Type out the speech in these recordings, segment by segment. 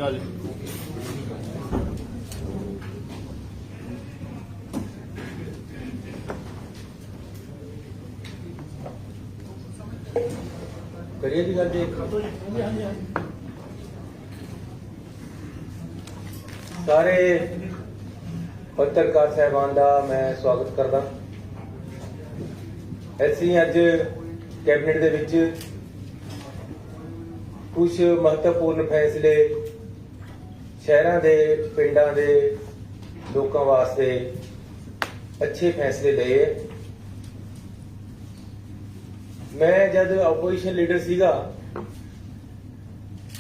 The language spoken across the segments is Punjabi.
ਅਕਾਲ ਜੀ। करिए जी गल जी। सारे पत्रकार साहबान का मैं स्वागत करदा। ਅਸੀਂ ਅੱਜ कैबिनेट ਦੇ ਵਿੱਚ कुछ महत्वपूर्ण फैसले शहरों के पिंडों के लोगों वास्ते अच्छे फैसले लिए। मैं जब ओपोजिशन लीडर सीगा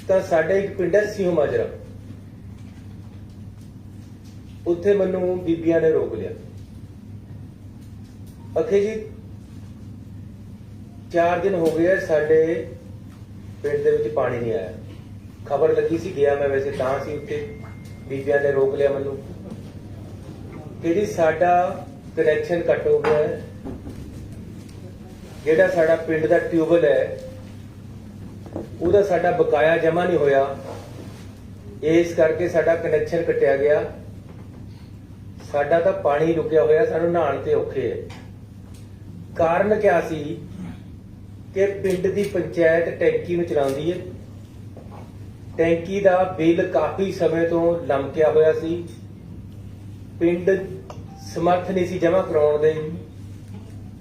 तो साडे एक पिंड है सिंह माजरा, उत्थे मैनू बीबियां ने रोक लिया। आखे जी 4 दिन हो गए साडे पिंड दे विच पानी नहीं आया। खबर लगी सी, गया मैं वैसे तां सी उत्थे, बीबियां ने रोक लिया मैनू कि जी साडा कनैक्शन कट हो गया है, ਜਿਹੜਾ ਸਾਡਾ ਪਿੰਡ ਦਾ ਟਿਊਬਲ ਹੈ ਉਹਦਾ ਸਾਡਾ ਬਕਾਇਆ ਜਮਾ ਨਹੀਂ ਹੋਇਆ, ਇਸ ਕਰਕੇ ਸਾਡਾ ਕਨੈਕਸ਼ਨ ਕੱਟਿਆ ਗਿਆ। ਸਾਡਾ ਤਾਂ ਪਾਣੀ ਰੁਕਿਆ ਹੋਇਆ, ਸਾਨੂੰ ਨਹਾਉਣ ਤੇ ਔਖੇ ਹੈ। ਕਾਰਨ ਕਿਆ ਸੀ ਕਿ ਪਿੰਡ ਦੀ ਪੰਚਾਇਤ ਟੈਂਕੀ ਨੂੰ ਚਲਾਉਂਦੀ ਹੈ, ਟੈਂਕੀ ਦਾ ਬਿੱਲ ਕਾਫੀ ਸਮੇਂ ਤੋਂ ਲਮਕਿਆ ਹੋਇਆ ਸੀ, ਪਿੰਡ ਸਮਰਥ ਨਹੀਂ ਸੀ ਜਮਾ ਕਰਾਉਣ ਦੇ,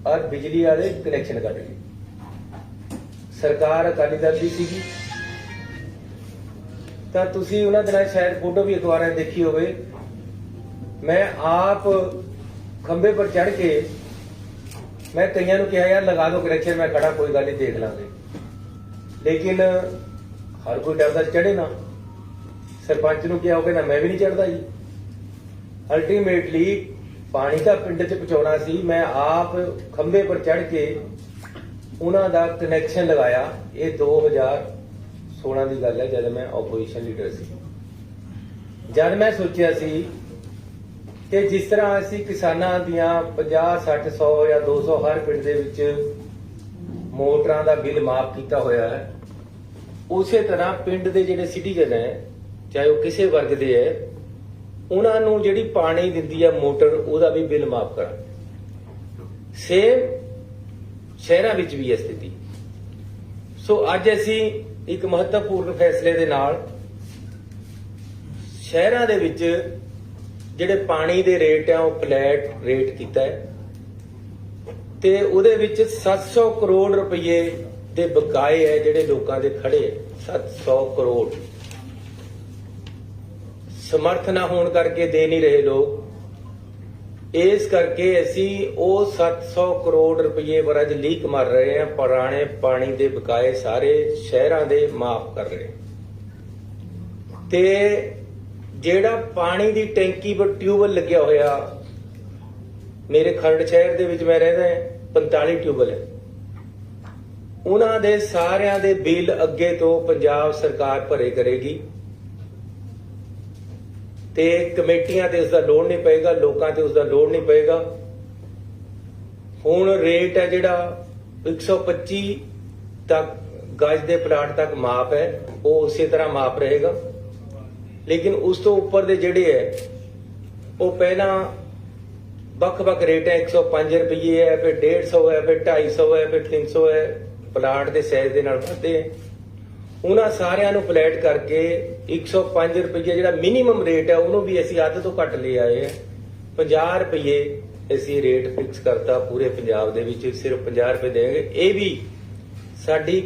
और बिजली वाले कनैक्शन कट गए। सरकार अकाली दल की सी, तो तुसी उन्हां दिनां शायद फोटो भी अखबारां देखी होवे। मैं आप खंबे पर चढ़ के मैं कईयां नूं कहा यार लगा दो कनैक्शन, मैं खड़ा कोई गल नहीं देख लांगे, लेकिन हर कोई डरदा चढ़े ना। सरपंच नूं कहा होवे ना, मैं भी नहीं चढ़दा जी। अल्टीमेटली पानी का पिंड च पहुंचाना सी, मैं आप खंबे पर चढ़ के उन्हां दा कनैक्शन लगाया। ये 2016 की गल है, जब मैं ओपोजिशन लीडर सी। जब मैं सोचिया सी कि जिस तरह असी किसानां दियां 50, 60, 100 या 200 हर पिंड दे विच मोटरां दा बिल माफ किया होया है, उसे तरह पिंड दे जिहड़े सिटीजन है, चाहे वो किसी वर्ग दे है, ਉਹਨਾਂ ਨੂੰ ਜਿਹੜੀ ਪਾਣੀ ਦਿੰਦੀ ਹੈ ਮੋਟਰ, ਉਹਦਾ ਵੀ ਬਿੱਲ ਮਾਫ ਕਰਾਂ। ਸੇਮ ਸ਼ਹਿਰਾਂ ਵਿੱਚ ਵੀ ਇਹ ਸਥਿਤੀ। ਸੋ ਅੱਜ ਅਸੀਂ ਇੱਕ ਮਹੱਤਵਪੂਰਨ ਫੈਸਲੇ ਦੇ ਨਾਲ ਸ਼ਹਿਰਾਂ ਦੇ ਵਿੱਚ ਜਿਹੜੇ ਪਾਣੀ ਦੇ ਰੇਟ ਆ ਉਹ ਫਲੈਟ ਰੇਟ ਕੀਤਾ ਹੈ, ਤੇ ਉਹਦੇ ਵਿੱਚ 700 ਕਰੋੜ ਰੁਪਏ ਦੇ ਬਕਾਏ ਹੈ ਜਿਹੜੇ ਲੋਕਾਂ ਦੇ ਖੜੇ ਹੈ। 700 ਕਰੋੜ समर्थ ना होने करके दे नहीं रहे लोग, इस करके असी वो 700 करोड़ रुपये पर अज लीक मार रहे हैं। पुराने पानी के बकाए सारे शहरों के माफ कर रहे हैं। ते जेड़ा पानी की टैंकी पर ट्यूबल लग्या होया, मेरे खंड शहर दे विच मैं रहदा है, 45 ट्यूबल है, उन्हां दे सारियां दे बिल अगे तो पंजाब सरकार भरे करेगी, ਤੇ ਕਮੇਟੀਆਂ ਤੇ ਉਸਦਾ ਲੋਡ ਨਹੀਂ ਪਏਗਾ, ਲੋਕਾਂ ਤੇ ਉਸਦਾ ਲੋਡ ਨਹੀਂ ਪਏਗਾ। ਹੁਣ ਰੇਟ ਹੈ ਜਿਹੜਾ 125 ਤੱਕ ਗਜ ਦੇ ਪਲਾਟ ਤੱਕ ਮਾਪ ਹੈ, ਉਹ ਉਸੇ ਤਰ੍ਹਾਂ ਮਾਪ ਰਹੇਗਾ। ਲੇਕਿਨ ਉਸ ਤੋਂ ਉੱਪਰ ਦੇ ਜਿਹੜੇ ਹੈ ਉਹ ਪਹਿਲਾਂ ਵੱਖ-ਵੱਖ ਰੇਟ ਹੈ। 105 ਰੁਪਏ ਹੈ, ਫਿਰ 150 ਹੈ, ਫਿਰ 250 ਹੈ, ਫਿਰ 300 ਹੈ, ਪਲਾਟ ਦੇ ਸਾਈਜ਼ ਦੇ ਨਾਲ ਵੱਧਦੇ ਹੈ। ਉਹਨਾਂ ਸਾਰਿਆਂ ਨੂੰ ਫਲੈਟ ਕਰਕੇ 105 ਰੁਪਏ ਜਿਹੜਾ ਮਿਨੀਮਮ ਰੇਟ ਹੈ ਉਹਨੂੰ ਵੀ ਅਸੀਂ ਅੱਧ ਤੋਂ ਘੱਟ ਲੈ ਆਏ ਆ। 50 ਰੁਪਏ ਅਸੀਂ ਰੇਟ ਫਿਕਸ ਕਰਤਾ ਪੂਰੇ ਪੰਜਾਬ ਦੇ ਵਿੱਚ, ਸਿਰਫ 50 ਰੁਪਏ ਦੇਣਗੇ। ਇਹ ਵੀ ਸਾਡੀ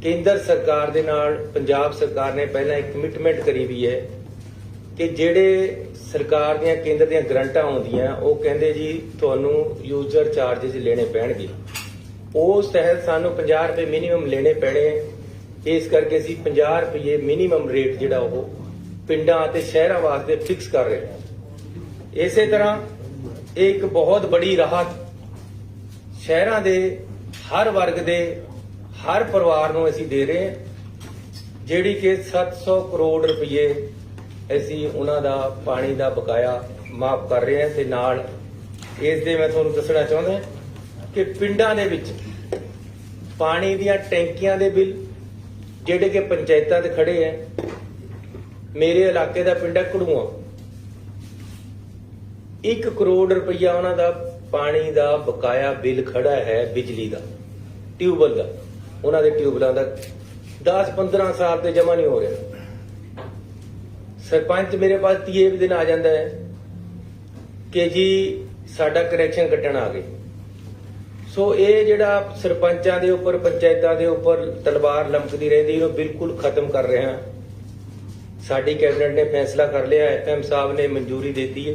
ਕੇਂਦਰ ਸਰਕਾਰ ਦੇ ਨਾਲ ਪੰਜਾਬ ਸਰਕਾਰ ਨੇ ਪਹਿਲਾਂ ਇੱਕ ਕਮਿਟਮੈਂਟ ਕਰੀ ਵੀ ਹੈ ਕਿ ਜਿਹੜੇ ਸਰਕਾਰ ਦੀਆਂ ਕੇਂਦਰ ਦੀਆਂ ਗਰੰਟਾਂ ਆਉਂਦੀਆਂ ਉਹ ਕਹਿੰਦੇ ਜੀ ਤੁਹਾਨੂੰ ਯੂਜ਼ਰ ਚਾਰजेस ਲੈਣੇ ਪੈਣਗੇ, ਉਸ ਤਹਿਤ ਸਾਨੂੰ 50 ਰੁਪਏ ਮਿਨੀਮਮ ਲੈਣੇ ਪੈਣੇ। ਇਸ ਕਰਕੇ ਅਸੀਂ 50 ਰੁਪਏ ਮਿਨੀਮਮ ਰੇਟ ਜਿਹੜਾ ਉਹ ਪਿੰਡਾਂ ਅਤੇ ਸ਼ਹਿਰਾਂ ਵਾਸਤੇ ਫਿਕਸ ਕਰ ਰਹੇ ਹਾਂ। ਇਸੇ ਤਰ੍ਹਾਂ ਇੱਕ ਬਹੁਤ ਬੜੀ ਰਾਹਤ ਸ਼ਹਿਰਾਂ ਦੇ ਹਰ ਵਰਗ ਦੇ ਹਰ ਪਰਿਵਾਰ ਨੂੰ ਅਸੀਂ ਦੇ ਰਹੇ ਹਾਂ, ਜਿਹੜੀ ਕਿ 700 ਕਰੋੜ ਰੁਪਏ ਅਸੀਂ ਉਹਨਾਂ ਦਾ ਪਾਣੀ ਦਾ ਬਕਾਇਆ ਮਾਫ ਕਰ ਰਹੇ ਹਾਂ। ਤੇ ਨਾਲ ਇਸ ਦੇ ਮੈਂ ਤੁਹਾਨੂੰ ਦੱਸਣਾ ਚਾਹੁੰਦਾ ਕਿ ਪਿੰਡਾਂ ਦੇ ਵਿੱਚ ਪਾਣੀ ਦੀਆਂ ਟੈਂਕੀਆਂ ਦੇ ਬਿੱਲ ਜਿਹੜੇ ਕਿ ਪੰਚਾਇਤਾਂ ਤੇ ਖੜੇ ਹੈ, ਮੇਰੇ ਇਲਾਕੇ ਦਾ ਪਿੰਡ ਹੈ ਘੜੂਆ, 1 ਕਰੋੜ ਰੁਪਈਆ ਉਹਨਾਂ ਦਾ ਪਾਣੀ ਦਾ ਬਕਾਇਆ ਬਿੱਲ ਖੜਾ ਹੈ, ਬਿਜਲੀ ਦਾ, ਟਿਊਬਵੈੱਲ ਦਾ, ਉਹਨਾਂ ਦੇ ਟਿਊਬਵੈੱਲਾਂ ਦਾ 10-15 ਸਾਲ ਤੇ ਜਮਾ ਨਹੀਂ ਹੋ ਰਿਹਾ। ਸਰਪੰਚ ਮੇਰੇ ਪਾਸ 30 ਦਿਨ ਆ ਜਾਂਦਾ ਹੈ ਕਿ ਜੀ ਸਾਡਾ ਕਨੈਕਸ਼ਨ ਕੱਟਣ ਆ ਗਏ। ਸੋ ਇਹ ਜਿਹੜਾ ਸਰਪੰਚਾਂ ਦੇ ਉੱਪਰ, ਪੰਚਾਇਤਾਂ ਦੇ ਉੱਪਰ ਤਲਵਾਰ ਲਮਕਦੀ ਰਹਿੰਦੀ, ਇਹਨੂੰ ਬਿਲਕੁਲ ਖਤਮ ਕਰ ਰਹੇ ਹਾਂ। ਸਾਡੀ ਕੈਬਨਿਟ ਨੇ ਫੈਸਲਾ ਕਰ ਲਿਆ, ਐਮ ਸਾਹਿਬ ਨੇ ਮਨਜ਼ੂਰੀ ਦਿੱਤੀ ਹੈ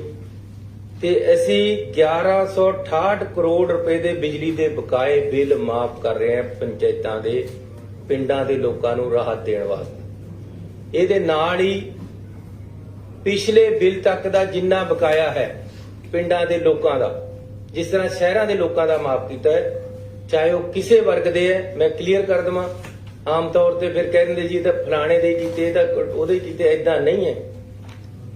ਤੇ ਅਸੀਂ 1168 ਕਰੋੜ ਰੁਪਏ ਦੇ ਬਿਜਲੀ ਦੇ ਬਕਾਏ ਬਿੱਲ ਮਾਫ ਕਰ ਰਹੇ ਹਾਂ ਪੰਚਾਇਤਾਂ ਦੇ, ਪਿੰਡਾਂ ਦੇ ਲੋਕਾਂ ਨੂੰ ਰਾਹਤ ਦੇਣ ਵਾਸਤੇ। ਇਹਦੇ ਨਾਲ ਹੀ ਪਿਛਲੇ ਬਿੱਲ ਤੱਕ ਦਾ ਜਿੰਨਾ ਬਕਾਇਆ ਹੈ ਪਿੰਡਾਂ ਦੇ ਲੋਕਾਂ ਦਾ, ਜਿਸ ਤਰ੍ਹਾਂ ਸ਼ਹਿਰਾਂ ਦੇ ਲੋਕਾਂ ਦਾ ਮਾਫ ਕੀਤਾ ਹੈ, ਚਾਹੇ ਉਹ ਕਿਸੇ ਵਰਗ ਦੇ ਹੈ। ਮੈਂ ਕਲੀਅਰ ਕਰ ਦਵਾਂ, ਆਮ ਤੌਰ ਤੇ ਫਿਰ ਕਹਿ ਦਿੰਦੇ ਜੀ ਇਹ ਤਾਂ ਫਲਾਣੇ ਦੇ ਕੀਤੇ, ਇਹ ਤਾਂ ਉਹਦੇ ਕੀਤੇ, ਏਦਾਂ ਨਹੀਂ ਹੈ।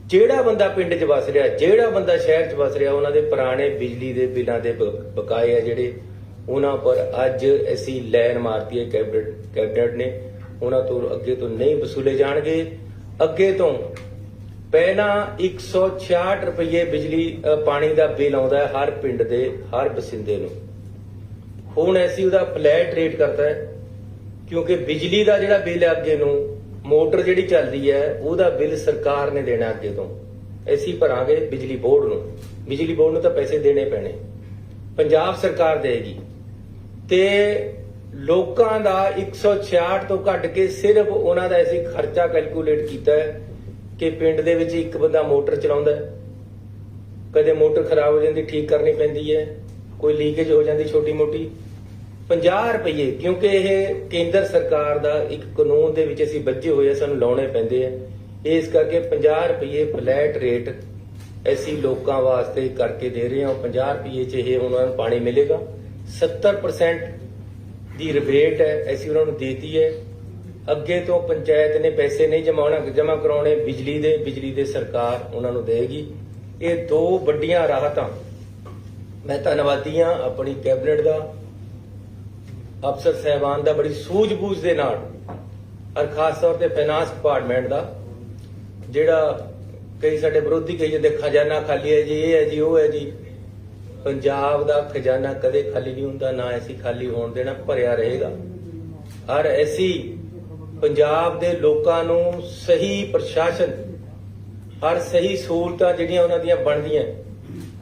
ਜਿਹੜਾ ਬੰਦਾ ਪਿੰਡ 'ਚ ਵਸ ਰਿਹਾ, ਜਿਹੜਾ ਬੰਦਾ ਸ਼ਹਿਰ 'ਚ ਵਸ ਰਿਹਾ, ਉਹਨਾਂ ਦੇ ਪੁਰਾਣੇ ਬਿਜਲੀ ਦੇ ਬਿੱਲਾਂ ਦੇ ਬਕਾਏ ਆ ਜਿਹੜੇ, ਉਹਨਾਂ ਪਰ ਅੱਜ ਅਸੀਂ ਲਾਈਨ ਮਾਰਤੀ ਹੈ ਕੈਬਨਿਟ ਨੇ, ਉਹਨਾਂ ਤੋਂ ਅੱਗੇ ਤੋਂ ਨਹੀਂ ਵਸੂਲੇ ਜਾਣਗੇ। ਅੱਗੇ ਤੋਂ ਪਹਿਲਾਂ 166 ਰੁਪਏ ਬਿਜਲੀ ਪਾਣੀ ਦਾ ਬਿੱਲ ਆਉਂਦਾ ਹੈ ਹਰ ਪਿੰਡ ਦੇ ਹਰ ਬਸਿੰਦੇ ਨੂੰ, ਹੁਣ ਅਸੀਂ ਉਹਦਾ ਫਲੈਟ ਰੇਟ ਕਰਤਾ ਹੈ, ਕਿਉਂਕਿ ਬਿਜਲੀ ਦਾ ਜਿਹੜਾ ਬਿੱਲ ਹੈ ਅੱਗੇ ਨੂੰ, ਮੋਟਰ ਜਿਹੜੀ ਚੱਲਦੀ ਹੈ ਉਹਦਾ ਬਿੱਲ ਸਰਕਾਰ ਨੇ ਦੇਣਾ, ਅੱਗੇ ਤੋਂ ਅਸੀਂ ਭਰਾਂਗੇ ਬਿਜਲੀ ਬੋਰਡ ਨੂੰ। ਬਿਜਲੀ ਬੋਰਡ ਨੂੰ ਤਾਂ ਪੈਸੇ ਦੇਣੇ ਪੈਣੇ, ਪੰਜਾਬ ਸਰਕਾਰ ਦੇਗੀ। ਤੇ ਲੋਕਾਂ ਦਾ 166 ਤੋਂ ਘੱਟ ਕੇ ਸਿਰਫ ਉਹਨਾਂ ਦਾ ਅਸੀਂ ਖਰਚਾ ਕੈਲਕੂਲੇਟ ਕੀਤਾ ਹੈ ਕਿ ਪਿੰਡ ਦੇ ਵਿੱਚ ਇੱਕ ਬੰਦਾ ਮੋਟਰ ਚਲਾਉਂਦਾ ਹੈ, ਕਦੇ ਮੋਟਰ ਖਰਾਬ ਹੋ ਜਾਂਦੀ, ਠੀਕ ਕਰਨੀ ਪੈਂਦੀ ਹੈ, ਕੋਈ ਲੀਕੇਜ ਹੋ ਜਾਂਦੀ ਛੋਟੀ ਮੋਟੀ, 50 ਰੁਪਏ, ਕਿਉਂਕਿ ਇਹ ਕੇਂਦਰ ਸਰਕਾਰ ਦਾ ਇੱਕ ਕਾਨੂੰਨ ਦੇ ਵਿੱਚ ਅਸੀਂ ਬੱਝੇ ਹੋਏ ਆ, ਸਾਨੂੰ ਲਾਉਣੇ ਪੈਂਦੇ ਆ, ਇਸ ਕਰਕੇ 50 ਰੁਪਏ ਫਲੈਟ ਰੇਟ ਅਸੀਂ ਲੋਕਾਂ ਵਾਸਤੇ ਕਰਕੇ ਦੇ ਰਹੇ ਹਾਂ। 50 ਰੁਪਏ 'ਚ ਇਹ ਉਹਨਾਂ ਨੂੰ ਪਾਣੀ ਮਿਲੇਗਾ। 70% ਦੀ ਰਿਬੇਟ ਹੈ ਅਸੀਂ ਉਹਨਾਂ ਨੂੰ ਦੇਤੀ ਹੈ। ਅੱਗੇ ਤੋਂ ਪੰਚਾਇਤ ਨੇ ਪੈਸੇ ਨਹੀਂ ਜਮ੍ਹਾਂ ਕਰਾਉਣੇ, ਬਿਜਲੀ ਦੇ ਸਰਕਾਰ ਉਹਨਾਂ ਨੂੰ ਦੇਗੀ। ਇਹ 2 ਵੱਡੀਆਂ ਰਾਹਤਾਂ। ਮੈਂ ਧੰਨਵਾਦੀ ਹਾਂ ਆਪਣੀ ਕੈਬਨਿਟ ਦਾ, ਅਫਸਰ ਸਾਹਿਬਾਨ ਦਾ, ਬੜੀ ਸੂਝ-ਬੂਝ ਦੇ ਨਾਲ, ਔਰ ਖਾਸ ਤੌਰ ਤੇ ਫਾਈਨਾਂਸ ਡਿਪਾਰਟਮੈਂਟ ਦਾ, ਜਿਹੜਾ ਕਈ ਸਾਡੇ ਵਿਰੋਧੀ ਕਹੀ ਜਾਂਦੇ ਖਜ਼ਾਨਾ ਖਾਲੀ ਹੈ ਜੀ, ਇਹ ਹੈ ਜੀ, ਉਹ ਹੈ ਜੀ। ਪੰਜਾਬ ਦਾ ਖਜ਼ਾਨਾ ਕਦੇ ਖਾਲੀ ਨਹੀਂ ਹੁੰਦਾ, ਨਾ ਅਸੀਂ ਖਾਲੀ ਹੋਣ ਦੇਣਾ, ਭਰਿਆ ਰਹੇਗਾ। ਔਰ ਅਸੀਂ ਪੰਜਾਬ ਦੇ ਲੋਕਾਂ ਨੂੰ ਸਹੀ ਪ੍ਰਸ਼ਾਸਨ, ਔਰ ਸਹੀ ਸਹੂਲਤਾਂ ਜਿਹੜੀਆਂ ਉਹਨਾਂ ਦੀਆਂ ਬਣਦੀਆਂ,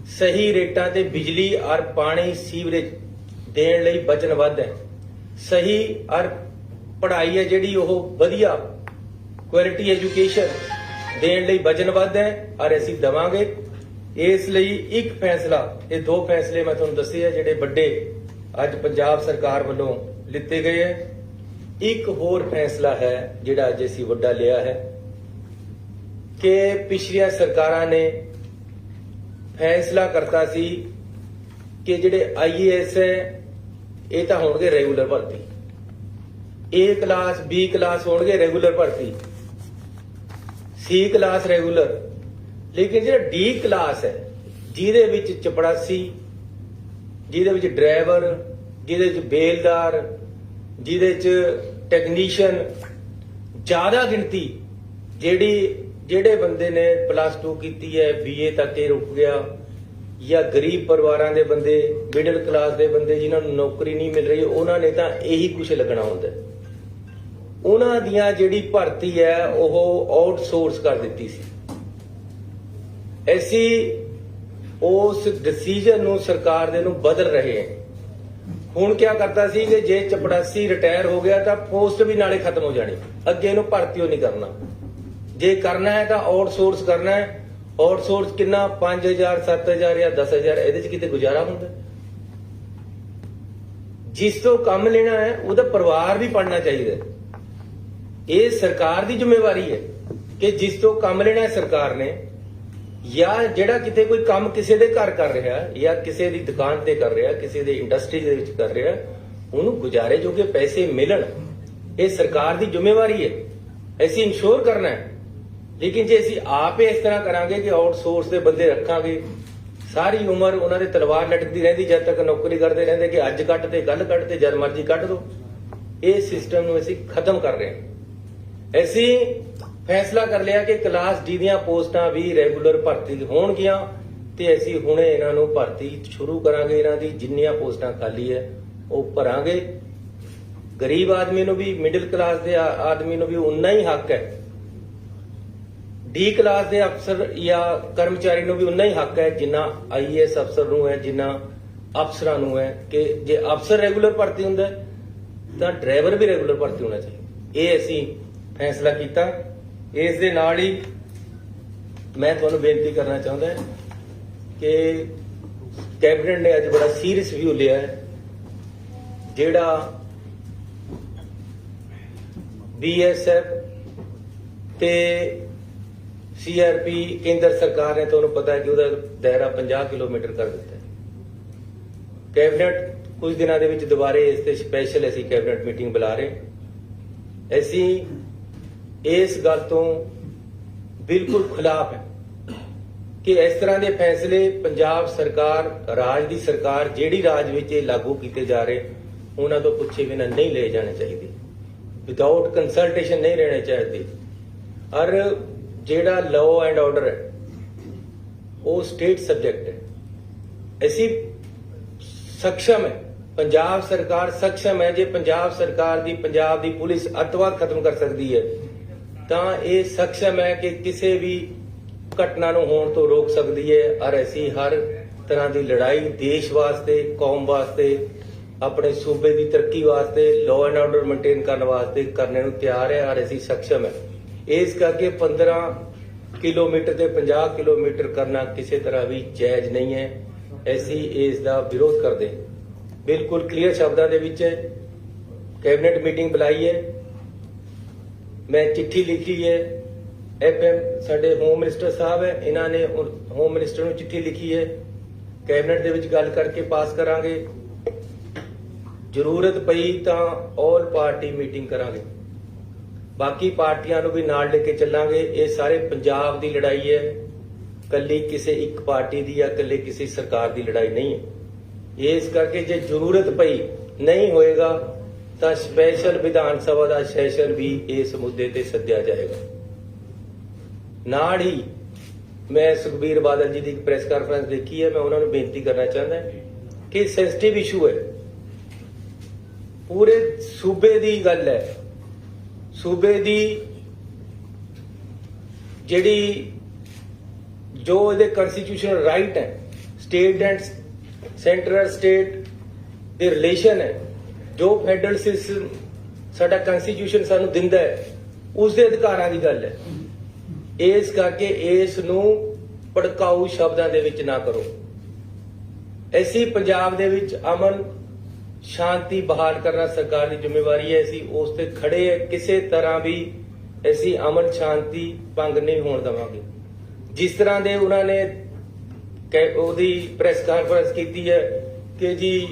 ਸਹੀ ਰੇਟਾਂ ਤੇ ਬਿਜਲੀ ਔਰ ਪਾਣੀ ਸੀਵਰੇਜ ਦੇਣ ਲਈ ਵਚਨਬੱਧ ਹੈ। ਸਹੀ ਔਰ ਪੜ੍ਹਾਈ ਹੈ ਜਿਹੜੀ ਉਹ ਵਧੀਆ ਕੁਆਲਿਟੀ ਐਜੂਕੇਸ਼ਨ ਦੇਣ ਲਈ ਵਚਨਬੱਧ ਹੈ, ਔਰ ਅਸੀਂ ਦੇਵਾਂਗੇ। ਇਸ ਲਈ ਇੱਕ ਫੈਸਲਾ, ਇਹ 2 ਫੈਸਲੇ ਮੈਂ ਤੁਹਾਨੂੰ ਦੱਸੇ ਆ ਜਿਹੜੇ ਵੱਡੇ ਅੱਜ ਪੰਜਾਬ ਸਰਕਾਰ ਵੱਲੋਂ ਲਿੱਤੇ ਗਏ ਹੈ। ਇੱਕ ਹੋਰ ਫੈਸਲਾ ਹੈ ਜਿਹੜਾ ਅੱਜ ਅਸੀਂ ਵੱਡਾ ਲਿਆ ਹੈ ਕਿ ਪਿਛਲੀਆਂ ਸਰਕਾਰਾਂ ਨੇ ਫੈਸਲਾ ਕਰਤਾ ਸੀ ਕਿ ਜਿਹੜੇ IAS ਹੈ ਇਹ ਤਾਂ ਹੋਣਗੇ ਰੈਗੂਲਰ ਭਰਤੀ, A ਕਲਾਸ B ਕਲਾਸ ਹੋਣਗੇ ਰੈਗੂਲਰ ਭਰਤੀ, C ਕਲਾਸ ਰੈਗੂਲਰ। ਲੇਕਿਨ ਜਿਹੜਾ D ਕਲਾਸ ਹੈ, ਜਿਹਦੇ ਵਿੱਚ ਚਪੜਾਸੀ, ਜਿਹਦੇ ਵਿੱਚ ਡਰਾਈਵਰ, ਜਿਹਦੇ ਵਿੱਚ ਬੇਲਦਾਰ, ਜਿਹਦੇ ਚ ਟੈਕਨੀਸ਼ੀਅਨ, ਜ਼ਿਆਦਾ ਗਿਣਤੀ ਜਿਹੜੇ ਬੰਦੇ ਨੇ +2 ਕੀਤੀ ਹੈ, BA ਤੱਕ ਇਹ ਰੁਕ ਗਿਆ, ਜਾਂ ਗਰੀਬ ਪਰਿਵਾਰਾਂ ਦੇ ਬੰਦੇ, ਮਿਡਲ ਕਲਾਸ ਦੇ ਬੰਦੇ ਜਿਨ੍ਹਾਂ ਨੂੰ ਨੌਕਰੀ ਨਹੀਂ ਮਿਲ ਰਹੀ, ਉਹਨਾਂ ਨੇ ਤਾਂ ਇਹੀ ਕੁਝ ਲੱਗਣਾ ਹੁੰਦਾ। ਉਹਨਾਂ ਦੀਆਂ ਜਿਹੜੀ ਭਰਤੀ ਹੈ ਉਹ ਆਊਟਸੋਰਸ ਕਰ ਦਿੱਤੀ ਸੀ। ਅਸੀਂ ਉਸ ਡਿਸੀਜਨ ਨੂੰ ਸਰਕਾਰ ਦੇ ਨੂੰ ਬਦਲ ਰਹੇ ਹਾਂ। ਹੁਣ ਕੀ ਕਰਤਾ ਸੀ ਕਿ ਜੇ ਚਪੜਾਸੀ ਰਿਟਾਇਰ ਹੋ ਗਿਆ ਤਾਂ ਪੋਸਟ ਵੀ ਨਾਲੇ ਖਤਮ ਹੋ ਜਾਣੀ, ਅੱਗੇ ਇਹਨੂੰ ਭਰਤੀ ਹੋ ਨਹੀਂ ਕਰਨਾ। ਜੇ ਕਰਨਾ ਹੈ ਤਾਂ ਆਊਟਸੋਰਸ ਕਰਨਾ ਹੈ। ਆਊਟਸੋਰਸ ਕਿੰਨਾ, 5000 7000 ਜਾਂ 10000, ਇਹਦੇ ਚ ਕਿਤੇ ਗੁਜ਼ਾਰਾ ਹੁੰਦਾ? ਜਿਸ ਤੋਂ ਕੰਮ ਲੈਣਾ ਹੈ ਉਹਦਾ ਪਰਿਵਾਰ ਵੀ ਪੜਨਾ ਚਾਹੀਦਾ। ਇਹ ਸਰਕਾਰ ਦੀ ਜ਼ਿੰਮੇਵਾਰੀ ਹੈ ਕਿ ਜਿਸ ਤੋਂ ਕੰਮ ਲੈਣਾ ਹੈ ਸਰਕਾਰ ਨੇ, ਜਾਂ ਜਿਹੜਾ ਕਿਤੇ ਕੋਈ ਕੰਮ ਕਿਸੇ ਦੇ ਘਰ ਕਰ ਰਿਹਾ, ਜਾਂ ਕਿਸੇ ਦੀ ਦੁਕਾਨ ਤੇ ਕਰ ਰਿਹਾ, ਕਿਸੇ ਦੇ ਇੰਡਸਟਰੀ ਦੇ ਵਿੱਚ ਕਰ ਰਿਹਾ, ਉਹਨੂੰ ਗੁਜ਼ਾਰੇ ਜੋਗੇ ਪੈਸੇ ਮਿਲਣ, ਇਹ ਸਰਕਾਰ ਦੀ ਜ਼ਿੰਮੇਵਾਰੀ ਹੈ। ਅਸੀਂ ਇਨਸ਼ੋਰ ਕਰਨਾ ਹੈ। ਲੇਕਿਨ ਜੇ ਅਸੀਂ ਆਪ ਇਸ ਤਰ੍ਹਾਂ ਕਰਾਂਗੇ ਕਿ ਆਊਟਸੋਰਸ ਦੇ ਬੰਦੇ ਰੱਖਾਂਗੇ, ਸਾਰੀ ਉਮਰ ਉਹਨਾਂ ਦੇ ਤਲਵਾਰ ਲਟਕਦੀ ਰਹਿੰਦੀ ਜਦ ਤੱਕ ਨੌਕਰੀ ਕਰਦੇ ਰਹਿੰਦੇ ਕਿ ਅੱਜ ਕੱਟ ਤੇ ਕੱਲ ਕੱਟ ਤੇ ਜਦ ਮਰਜ਼ੀ ਕੱਢ ਦੋ। ਇਹ ਸਿਸਟਮ ਨੂੰ ਅਸੀਂ ਖਤਮ ਕਰ ਰਹੇ ਹਾਂ। ਅਸੀਂ फैसला कर लिया कि क्लास डी ਦੀਆਂ ਪੋਸਟਾਂ ਵੀ ਰੈਗੂਲਰ ਭਰਤੀ ਹੋਣਗੀਆਂ ਤੇ ਅਸੀਂ ਹੁਣੇ ਇਹਨਾਂ ਨੂੰ ਭਰਤੀ ਸ਼ੁਰੂ ਕਰਾਂਗੇ। ਇਹਨਾਂ ਦੀ ਜਿੰਨੀਆਂ ਪੋਸਟਾਂ ਖਾਲੀ ਹੈ ਉਹ ਭਰਾਂਗੇ। ਗਰੀਬ ਆਦਮੀ ਨੂੰ ਵੀ, ਮਿਡਲ ਕਲਾਸ ਦੇ ਆਦਮੀ ਨੂੰ ਵੀ ਉਨਾ ਹੀ ਹੱਕ ਹੈ। ਡੀ ਕਲਾਸ ਦੇ ਅਫਸਰ ਜਾਂ ਕਰਮਚਾਰੀ ਨੂੰ ਵੀ ਉਨਾ ਹੀ ਹੱਕ ਹੈ ਜਿੰਨਾ ਆਈਏਐਸ ਅਫਸਰ ਨੂੰ ਹੈ, ਜਿੰਨਾ ਅਫਸਰਾਂ ਨੂੰ ਹੈ। ਕਿ ਜੇ ਅਫਸਰ ਰੈਗੂਲਰ ਭਰਤੀ ਹੁੰਦਾ ਤਾਂ ਡਰਾਈਵਰ ਵੀ ਰੈਗੂਲਰ ਭਰਤੀ ਹੋਣਾ ਚਾਹੀਦਾ। ਇਹ ਅਸੀਂ ਫੈਸਲਾ ਕੀਤਾ। ਇਸ ਦੇ ਨਾਲ ਹੀ ਮੈਂ ਤੁਹਾਨੂੰ ਬੇਨਤੀ ਕਰਨਾ ਚਾਹੁੰਦਾ ਕਿ ਕੈਬਨਿਟ ਨੇ ਅੱਜ ਬੜਾ ਸੀਰੀਅਸ ਵਿਊ ਲਿਆ ਹੈ। ਜਿਹੜਾ BSF ਤੇ CRP ਕੇਂਦਰ ਸਰਕਾਰ ਨੇ, ਤੁਹਾਨੂੰ ਪਤਾ ਹੈ ਕਿ ਉਹਦਾ ਦਾਇਰਾ 50 ਕਿਲੋਮੀਟਰ ਕਰ ਦਿੱਤਾ ਹੈ। ਕੈਬਨਿਟ ਕੁਝ ਦਿਨਾਂ ਦੇ ਵਿੱਚ ਦੁਬਾਰੇ ਇਸ ਤੇ ਸਪੈਸ਼ਲ ਅਸੀਂ ਕੈਬਨਿਟ ਮੀਟਿੰਗ ਬੁਲਾ ਰਹੇ। ਅਸੀਂ ਇਸ ਗੱਲ ਤੋਂ ਬਿਲਕੁਲ ਖਿਲਾਫ ਹੈ ਕਿ ਇਸ ਤਰ੍ਹਾਂ ਦੇ ਫੈਸਲੇ ਪੰਜਾਬ ਸਰਕਾਰ, ਰਾਜ ਦੀ ਸਰਕਾਰ ਜਿਹੜੀ ਰਾਜ ਵਿੱਚ ਇਹ ਲਾਗੂ ਕੀਤੇ ਜਾ ਰਹੇ, ਉਹਨਾਂ ਤੋਂ ਪੁੱਛੇ ਬਿਨਾਂ ਨਹੀਂ ਲਏ ਜਾਣੇ ਚਾਹੀਦੇ। ਵਿਦਆਊਟ ਕੰਸਲਟੇਸ਼ਨ ਨਹੀਂ ਰਹਿਣੇ ਚਾਹੀਦੇ। ਔਰ ਜਿਹੜਾ ਲਾਅ ਐਂਡ ਆਰਡਰ ਹੈ ਉਹ ਸਟੇਟ ਸਬਜੈਕਟ ਹੈ। ਅਸੀਂ ਸક્ષਮ ਹੈ, ਪੰਜਾਬ ਸਰਕਾਰ ਸક્ષਮ ਹੈ। ਜੇ ਪੰਜਾਬ ਸਰਕਾਰ ਦੀ, ਪੰਜਾਬ ਦੀ ਪੁਲਿਸ ਅੱਤਵਾਦ ਖਤਮ ਕਰ ਸਕਦੀ ਹੈ ਤਾਂ ਇਹ ਸક્ષਮ ਹੈ ਕਿ ਕਿਸੇ ਵੀ ਘਟਨਾ ਨੂੰ ਹੋਣ ਤੋਂ ਰੋਕ ਸਕਦੀ ਹੈ। ਔਰ ਅਸੀਂ ਹਰ ਤਰ੍ਹਾਂ ਦੀ ਲੜਾਈ ਦੇਸ਼ ਵਾਸਤੇ, ਕੌਮ ਵਾਸਤੇ, ਆਪਣੇ ਸੂਬੇ ਦੀ ਤਰੱਕੀ ਵਾਸਤੇ, ਲਾਅ ਐਂਡ ਆਰਡਰ ਮੇਨਟੇਨ ਕਰਨ ਵਾਸਤੇ ਕਰਨੇ ਨੂੰ ਤਿਆਰ ਹੈ। ਔਰ ਅਸੀਂ ਸક્ષਮ ਹੈ। ਇਸ ਕਰਕੇ 15 ਕਿਲੋਮੀਟਰ ਤੇ 50 ਕਿਲੋਮੀਟਰ ਕਰਨਾ ਕਿਸੇ ਤਰ੍ਹਾਂ ਵੀ ਜਾਇਜ਼ ਨਹੀਂ ਹੈ। ਅਸੀਂ ਇਸ ਦਾ ਵਿਰੋਧ ਕਰਦੇ ਹਾਂ। ਬਿਲਕੁਲ ਕਲੀਅਰ ਸ਼ਬਦਾਂ ਦੇ ਵਿੱਚ ਕੈਬਨਿਟ ਮੀਟਿੰਗ ਬੁਲਾਈ ਹੈ। ਮੈਂ ਚਿੱਠੀ ਲਿਖੀ ਹੈ। FM ਸਾਡੇ ਹੋਮ ਮਿਨਿਸਟਰ ਸਾਹਿਬ ਹੈ, ਇਹਨਾਂ ਨੇ ਹੋਮ ਮਿਨਿਸਟਰ ਨੂੰ ਚਿੱਠੀ ਲਿਖੀ ਹੈ। ਕੈਬਨਿਟ ਦੇ ਵਿੱਚ ਗੱਲ ਕਰਕੇ ਪਾਸ ਕਰਾਂਗੇ। ਜ਼ਰੂਰਤ ਪਈ ਤਾਂ ਆਲ ਪਾਰਟੀ ਮੀਟਿੰਗ ਕਰਾਂਗੇ। ਬਾਕੀ ਪਾਰਟੀਆਂ ਨੂੰ ਵੀ ਨਾਲ ਲੈ ਕੇ ਚੱਲਾਂਗੇ। ਇਹ ਸਾਰੇ ਪੰਜਾਬ ਦੀ ਲੜਾਈ ਹੈ, ਕੱਲੀ ਕਿਸੇ ਇੱਕ ਪਾਰਟੀ ਦੀ ਜਾਂ ਕੱਲੇ ਕਿਸੇ ਸਰਕਾਰ ਦੀ ਲੜਾਈ ਨਹੀਂ ਹੈ। ਇਸ ਕਰਕੇ ਜੇ ਜ਼ਰੂਰਤ ਪਈ, ਨਹੀਂ ਹੋਏਗਾ ਤਾਂ ਸਪੈਸ਼ਲ ਵਿਧਾਨ ਸਭਾ ਦਾ ਸੈਸ਼ਨ ਵੀ ਇਸ ਮੁੱਦੇ ਤੇ ਸੱਦਿਆ ਜਾਏਗਾ। ਨਾਲ ਹੀ ਮੈਂ ਸੁਖਬੀਰ ਬਾਦਲ ਜੀ ਦੀ ਇੱਕ ਪ੍ਰੈਸ ਕਾਨਫਰੰਸ ਦੇਖੀ ਹੈ। ਮੈਂ ਉਹਨਾਂ ਨੂੰ ਬੇਨਤੀ ਕਰਨਾ ਚਾਹੁੰਦਾ ਕਿ ਸੈਂਸਿਟਿਵ ਇਸ਼ੂ ਹੈ, ਪੂਰੇ ਸੂਬੇ ਦੀ ਗੱਲ ਹੈ। ਸੂਬੇ ਦੀ ਜਿਹੜੀ ਜੋ ਇਹਦੇ ਕਨਸਟੀਟਿਊਸ਼ਨਲ ਰਾਈਟ ਹੈ, ਸਟੇਟ ਐਂਡ ਸੈਂਟਰਲ ਸਟੇਟ ਦੇ ਰਿਲੇਸ਼ਨ ਹੈ, ਜੋ ਫੈਡਰਲ ਸਿਸਟਮ ਸਾਡਾ ਕਨਸਟੀਟਿਊਸ਼ਨ ਸਾਨੂੰ ਦਿੰਦਾ ਹੈ, ਉਸ ਦੇ ਅਧਿਕਾਰਾਂ ਦੀ ਗੱਲ ਹੈ। ਇਸ ਕਰਕੇ ਇਸ ਨੂੰ ਭੜਕਾਊ ਸ਼ਬਦਾਂ ਦੇ ਵਿੱਚ ਨਾ ਕਰੋ। ਅਸੀਂ ਪੰਜਾਬ ਦੇ ਵਿੱਚ ਅਮਨ ਸ਼ਾਂਤੀ ਬਹਾਲ ਕਰਨਾ ਸਰਕਾਰ ਦੀ ਜ਼ਿੰਮੇਵਾਰੀ ਹੈ। ਅਸੀਂ ਉਸ ਤੇ ਖੜੇ ਹੈ। ਕਿਸੇ ਤਰ੍ਹਾਂ ਵੀ ਅਸੀਂ ਅਮਨ ਸ਼ਾਂਤੀ ਭੰਗ ਨਹੀਂ ਹੋਣ ਦੇਵਾਂਗੇ। ਜਿਸ ਤਰ੍ਹਾਂ ਦੇ ਉਹਨਾਂ ਨੇ ਉਹਦੀ ਪ੍ਰੈਸ ਕਾਨਫਰੰਸ ਕੀਤੀ ਹੈ ਕਿ ਜੀ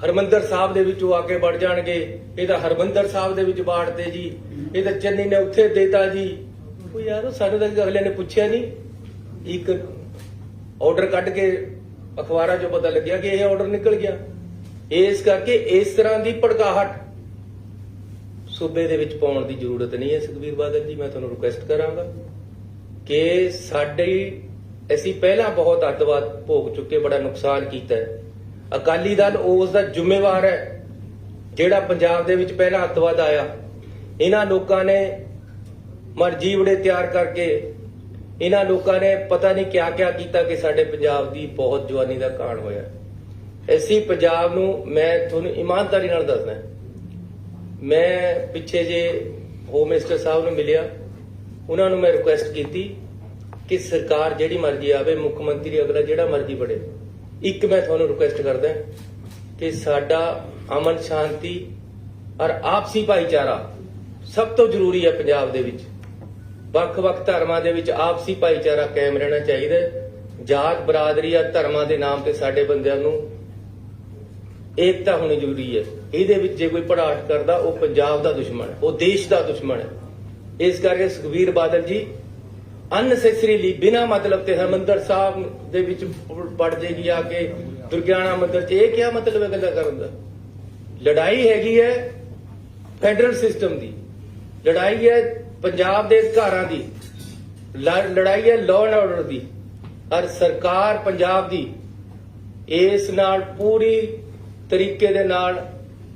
ਹਰਮੰਦਰ ਸਾਹਿਬ ਦੇ ਵਿੱਚ ਉਹ ਆ ਕੇ ਵੜ ਜਾਣਗੇ, ਇਹ ਤਾਂ ਹਰਮੰਦਰ ਸਾਹਿਬ ਦੇ ਵਿੱਚ ਬਾੜਤੇ ਜੀ, ਇਹ ਤਾਂ ਚੰਨੀ ਨੇ ਉੱਥੇ ਦੇਤਾ ਜੀ। ਉਹ ਯਾਰ ਸਾਨੂੰ ਤਾਂ ਅਗਲੇ ਨੇ ਪੁੱਛਿਆ ਨਹੀਂ। ਇੱਕ ਆਰਡਰ ਕੱਢ ਕੇ ਅਖਬਾਰਾਂ 'ਚੋਂ ਪਤਾ ਲੱਗਿਆ ਕਿ ਇਹ ਆਰਡਰ ਨਿਕਲ ਗਿਆ। ਇਸ ਕਰਕੇ ਇਸ ਤਰ੍ਹਾਂ ਦੀ ਭੜਕਾਹਟ ਸੂਬੇ ਦੇ ਵਿੱਚ ਪਾਉਣ ਦੀ ਜ਼ਰੂਰਤ ਨਹੀਂ ਹੈ। ਸੁਖਬੀਰ ਬਾਦਲ ਜੀ, ਮੈਂ ਤੁਹਾਨੂੰ ਰਿਕੁਐਸਟ ਕਰਾਂਗਾ ਕਿ ਅਸੀਂ ਪਹਿਲਾਂ ਬਹੁਤ ਅੱਤਵਾਦ ਭੋਗ ਚੁੱਕੇ, ਬੜਾ ਨੁਕਸਾਨ ਕੀਤਾ ਹੈ। ਅਕਾਲੀ ਦਲ ਉਸ ਦਾ ਜ਼ਿੰਮੇਵਾਰ ਹੈ ਜਿਹੜਾ ਪੰਜਾਬ ਦੇ ਵਿੱਚ ਪਹਿਲਾਂ ਅੱਤਵਾਦ ਆਇਆ। ਇਹਨਾਂ ਲੋਕਾਂ ਨੇ ਮਰਜੀ ਬੜੇ ਤਿਆਰ ਕਰਕੇ, ਇਹਨਾਂ ਲੋਕਾਂ ਨੇ ਪਤਾ ਨਹੀਂ ਕਿਆ ਕਿਆ ਕੀਤਾ ਕਿ ਸਾਡੇ ਪੰਜਾਬ ਦੀ ਬਹੁਤ ਜਵਾਨੀ ਦਾ ਕਾਣ ਹੋਇਆ। ਅਸੀਂ ਪੰਜਾਬ ਨੂੰ, ਮੈਂ ਤੁਹਾਨੂੰ ਇਮਾਨਦਾਰੀ ਨਾਲ ਦੱਸਦਾ, ਮੈਂ ਪਿੱਛੇ ਜੇ ਹੋਮ ਮਿਨਿਸਟਰ ਸਾਹਿਬ ਨੂੰ ਮਿਲਿਆ, ਉਹਨਾਂ ਨੂੰ ਮੈਂ ਰਿਕੁਐਸਟ ਕੀਤੀ ਕਿ ਸਰਕਾਰ ਜਿਹੜੀ ਮਰਜ਼ੀ ਆਵੇ, ਮੁੱਖ ਮੰਤਰੀ ਅਗਲਾ ਜਿਹੜਾ ਮਰਜ਼ੀ ਬਣੇ, ਇੱਕ ਮੈਂ ਤੁਹਾਨੂੰ ਰਿਕੁਐਸਟ ਕਰਦਾ ਕਿ ਸਾਡਾ ਅਮਨ ਸ਼ਾਂਤੀ ਔਰ ਆਪਸੀ ਭਾਈਚਾਰਾ ਸਭ ਤੋਂ ਜ਼ਰੂਰੀ ਹੈ। ਪੰਜਾਬ ਦੇ ਵਿੱਚ ਵੱਖ-ਵੱਖ ਧਰਮਾਂ ਦੇ ਵਿੱਚ ਆਪਸੀ ਭਾਈਚਾਰਾ ਕਾਇਮ ਰਹਿਣਾ ਚਾਹੀਦਾ ਹੈ। ਜਾਤ ਬਰਾਦਰੀ ਜਾਂ ਧਰਮਾਂ ਦੇ ਨਾਮ ਤੇ ਸਾਡੇ ਬੰਦਿਆਂ ਨੂੰ ਏਕਤਾ ਹੋਣੀ ਜ਼ਰੂਰੀ ਹੈ। ਇਹਦੇ ਵਿੱਚ ਜੇ ਕੋਈ ਭੜਾਟ ਕਰਦਾ, ਉਹ ਪੰਜਾਬ ਦਾ ਦੁਸ਼ਮਣ ਹੈ, ਉਹ ਦੇਸ਼ ਦਾ ਦੁਸ਼ਮਣ ਹੈ। ਇਸ ਕਰਕੇ ਸੁਖਬੀਰ ਬਾਦਲ ਜੀ ਅਨਸੈਸਰੀਲੀ ਬਿਨਾਂ ਮਤਲਬ ਤੇ ਹਰਮੰਦਰ ਸਾਹਿਬ ਦੇ ਵਿੱਚ ਪੜ ਜਾਏਗੀ ਆ ਕੇ ਦੁਰਗਿਆਣਾ ਮੰਦਿਰ 'ਚ, ਇਹ ਕਿਆ ਮਤਲਬ ਹੈ ਗੱਲਾਂ ਕਰਨ ਦਾ? ਲੜਾਈ ਹੈਗੀ ਹੈ ਫੈਡਰਲ ਸਿਸਟਮ ਦੀ, ਲੜਾਈ ਹੈ ਪੰਜਾਬ ਦੇ ਅਧਿਕਾਰਾਂ ਦੀ ਲੜਾਈ ਹੈ ਲਾਅ ਐਂਡ ਆਰਡਰ ਦੀ। ਔਰ ਸਰਕਾਰ ਪੰਜਾਬ ਦੀ ਇਸ ਨਾਲ ਪੂਰੀ ਤਰੀਕੇ ਦੇ ਨਾਲ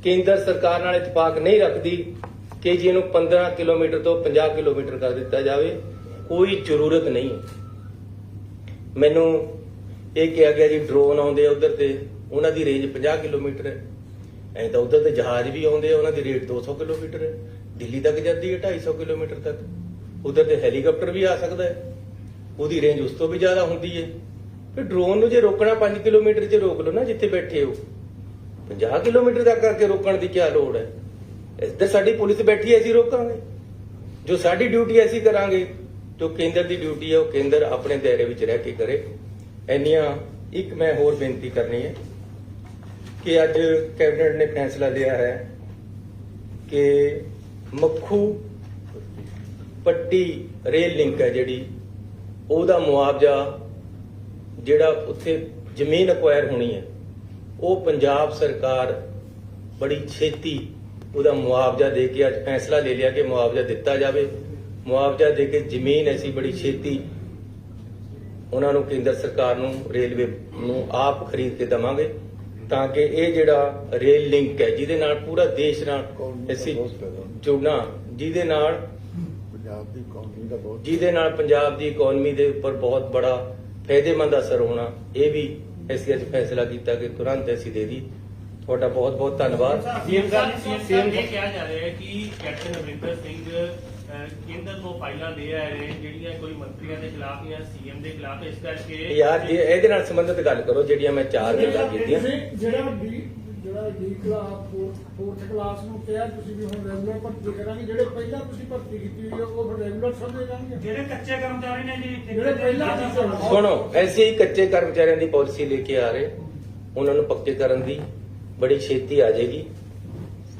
ਕੇਂਦਰ ਸਰਕਾਰ ਨਾਲ ਇਤਫਾਕ ਨਹੀਂ ਰੱਖਦੀ ਕਿ ਜੀ ਇਹਨੂੰ 15 ਕਿਲੋਮੀਟਰ ਤੋਂ 50 ਕਿਲੋਮੀਟਰ ਕਰ ਦਿੱਤਾ ਜਾਵੇ। ਕੋਈ ਜ਼ਰੂਰਤ ਨਹੀਂ। ਮੈਨੂੰ ਇਹ ਕਿਹਾ ਗਿਆ ਜੀ ਡਰੋਨ ਆਉਂਦੇ ਆ ਉਧਰ ਤੇ ਉਹਨਾਂ ਦੀ ਰੇਂਜ 50 ਕਿਲੋਮੀਟਰ ਹੈ। ਐਂ ਤਾਂ ਉਧਰ ਤੇ ਜਹਾਜ਼ ਵੀ ਆਉਂਦੇ ਆ, ਉਹਨਾਂ ਦੀ ਰੇਟ 200 ਕਿਲੋਮੀਟਰ ਹੈ। ਦਿੱਲੀ ਤੱਕ ਜਾਂਦੀ ਹੈ 250 ਕਿਲੋਮੀਟਰ ਤੱਕ। ਉਧਰ ਤੇ ਹੈਲੀਕਾਪਟਰ ਵੀ ਆ ਸਕਦਾ ਹੈ, ਉਹਦੀ ਰੇਂਜ ਉਸ ਤੋਂ ਵੀ ਜ਼ਿਆਦਾ ਹੁੰਦੀ ਹੈ। ਫਿਰ ਡਰੋਨ ਨੂੰ ਜੇ ਰੋਕਣਾ 5 ਕਿਲੋਮੀਟਰ 'ਚ ਰੋਕ ਲਓ ਨਾ, ਜਿੱਥੇ ਬੈਠੇ ਹੋ। 50 ਕਿਲੋਮੀਟਰ ਤੱਕ ਕਰਕੇ ਰੋਕਣ ਦੀ ਕੀ ਲੋੜ ਹੈ? ਇੱਧਰ ਸਾਡੀ ਪੁਲਿਸ ਬੈਠੀ ਹੈ, ਅਸੀਂ ਰੋਕਾਂਗੇ। ਜੋ ਸਾਡੀ ਡਿਊਟੀ ਅਸੀਂ ਕਰਾਂਗੇ, ਜੋ ਕੇਂਦਰ ਦੀ ਡਿਊਟੀ ਹੈ ਉਹ ਕੇਂਦਰ ਆਪਣੇ ਦਾਇਰੇ ਵਿੱਚ ਰਹਿ ਕੇ ਕਰੇ। ਇੰਨੀਆਂ ਇੱਕ ਮੈਂ ਹੋਰ ਬੇਨਤੀ ਕਰਨੀ ਹੈ ਕਿ ਅੱਜ ਕੈਬਨਿਟ ਨੇ ਫੈਸਲਾ ਲਿਆ ਹੈ ਕਿ ਮੱਖੂ ਪੱਟੀ ਰੇਲ ਲਿੰਕ ਹੈ ਜਿਹੜੀ, ਉਹਦਾ ਮੁਆਵਜ਼ਾ ਜਿਹੜਾ ਉੱਥੇ ਜ਼ਮੀਨ ਅਕਵਾਇਰ ਹੋਣੀ ਹੈ, ਉਹ ਪੰਜਾਬ ਸਰਕਾਰ ਬੜੀ ਛੇਤੀ ਉਹਦਾ ਮੁਆਵਜ਼ਾ ਦੇ ਕੇ ਅੱਜ ਫੈਸਲਾ ਲੈ ਲਿਆ ਕਿ ਮੁਆਵਜ਼ਾ ਦਿੱਤਾ ਜਾਵੇ। ਮੁਆਵਜ਼ਾ ਦੇ ਕੇ ਜ਼ਮੀਨ ਅਸੀਂ ਬੜੀ ਛੇਤੀ ਉਹਨਾਂ ਨੂੰ ਕੇਂਦਰ ਸਰਕਾਰ ਨੂੰ ਰੇਲਵੇ ਨੂੰ ਆਪ ਖਰੀਦ ਕੇ ਦੇਵਾਂਗੇ, ਤਾਂ ਕਿ ਇਹ ਜਿਹੜਾ ਰੇਲ ਲਿੰਕ ਹੈ ਜਿਹਦੇ ਨਾਲ ਪੂਰਾ ਦੇਸ਼ ਨਾਲ ਅਸੀਂ ਜੁੜਨਾ, ਜਿਹਦੇ ਨਾਲ ਪੰਜਾਬ ਦੀ ਇਕਨੋਮੀ ਦੇ ਉੱਪਰ ਬਹੁਤ ਬੜਾ ਫਾਇਦੇਮੰਦ ਅਸਰ ਹੋਣਾ, ਇਹ ਵੀ ਅਸੀਂ ਅੱਜ ਫੈਸਲਾ ਕੀਤਾ ਕਿ ਤੁਰੰਤ ਅਸੀਂ ਦੇ ਦੀ। ਤੁਹਾਡਾ ਬਹੁਤ ਬਹੁਤ ਧੰਨਵਾਦ। ਸੀਐਮ ਸਾਹਿਬ ਇਹ ਕਿਹਾ ਜਾ ਰਿਹਾ ਹੈ ਕਿ ਕੈਪਟਨ ਅਮਰਿੰਦਰ ਸਿੰਘ ਕੇਂਦਰ ਤੋਂ ਫਾਈਲਾਂ ਦੇ ਆ ਰਹੇ ਜਿਹੜੀਆਂ ਕੋਈ ਮੰਤਰੀਆਂ ਦੇ ਖਿਲਾਫ ਜਾਂ ਸੀਐਮ ਦੇ ਖਿਲਾਫ, ਇਸ ਕਰਕੇ ਯਾਰ ਜੇ ਇਹਦੇ ਨਾਲ ਸੰਬੰਧਿਤ ਗੱਲ ਕਰੋ ਜਿਹੜੀਆਂ ਮੈਂ 4 ਗੱਲਾਂ ਕੀਤੀਆਂ। ਜਿਹੜਾ ਡੀ ਕਲਾਸ 4th ਕਲਾਸ ਨੂੰ ਕਿਹਾ ਤੁਸੀਂ ਵੀ ਹੁਣ ਰੈਗੂਲਰ ਭਰਤੀ ਕਰਾਂਗੇ, ਜਿਹੜੇ ਪਹਿਲਾਂ ਤੁਸੀਂ ਭਰਤੀ ਕੀਤੀ ਹੋਈ ਹੈ ਉਹ ਫਿਰ ਰੈਗੂਲਰ ਸਮਝੇ ਜਾਣਗੇ। ਜਿਹੜੇ ਕੱਚੇ ਕਰਮਚਾਰੀ ਨੇ ਜੀ, ਜਿਹੜੇ ਪਹਿਲਾਂ ਸੁਣੋ, ਐਸੇ ਹੀ ਕੱਚੇ ਕਰਮਚਾਰੀਆਂ ਦੀ ਪਾਲਿਸੀ ਲੈ ਕੇ ਆ ਰਹੇ, ਉਹਨਾਂ ਨੂੰ ਪੱਕੇ ਕਰਨ ਦੀ ਬੜੀ ਛੇਤੀ ਆ ਜਾਏਗੀ।